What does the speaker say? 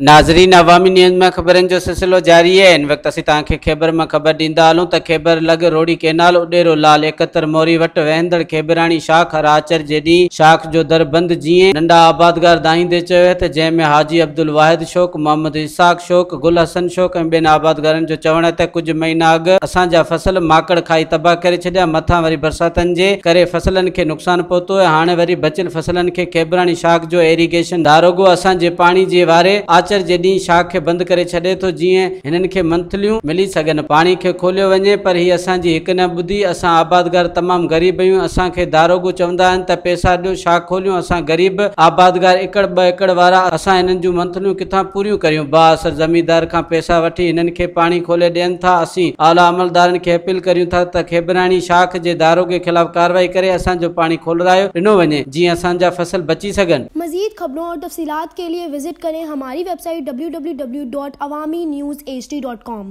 नाज़रीन, अवामी न्यूज़ में खबरन जो सिलसिलो जारी है। इन वक्त असीं तव्हांखे खैबर में खबर ॾींदा हलूं त खैबर लग रोहड़ी केनाल उॾेरो लाल 71 मोरी वट वहंदड़ खेबराणी शाख राचर जे ॾींहुं शाख जो दर बंद जीअं नंढा आबादगार दाईंदे चयो है त जंहिंमें हाजी अब्दुल वाहिद शोक, मोहम्मद इसाक शोक, गुल हसन शोक ऐं ॿियनि आबादगारनि जो चवण है त कुछ महीना अॻु असांजा फसल माकड़ खाई तबाह करे छॾिया। मथां वरी बरसातनि जे करे फसलनि खे नुक़सान पहुतो है। हाणे वरी बचियल फसलनि खे खेबराणी शाख जो इरिगेशन दारोगो असांजे पाणी जे वारे आचर जे ॾींहुं शाख खे बंद करे छॾे थो जीअं हिननि खे मंथलियूं मिली सघनि। पाणी खे खोलियो वञे पर ही असांजी हिकु न ॿुधी। असां आबादगार तमामु ग़रीब आहियूं। असांखे दारोगो चवंदा आहिनि त पैसा ॾियो, शाख खोलियूं। असां ग़रीब आबादगार एकड़ ॿ एकड़ वारा, असां हिननि जूं मंथलियूं किथां पूरियूं करियूं। बाअसर ज़मींदार खां पैसा वठी हिननि खे पाणी खोले ॾियनि था। असीं आला अमलदारनि खे अपील करियूं था त खेबराणी शाख जे दारोगे खिलाफ़ कार्रवाई करे असांजो पाणी खोलायो ॾिनो वञे जीअं असांजा फसल बची सघनि। मजीद खबरों और तफसीलात के लिए विजिट करें हमारी वेबसाइट www.awamiNewsHD.com।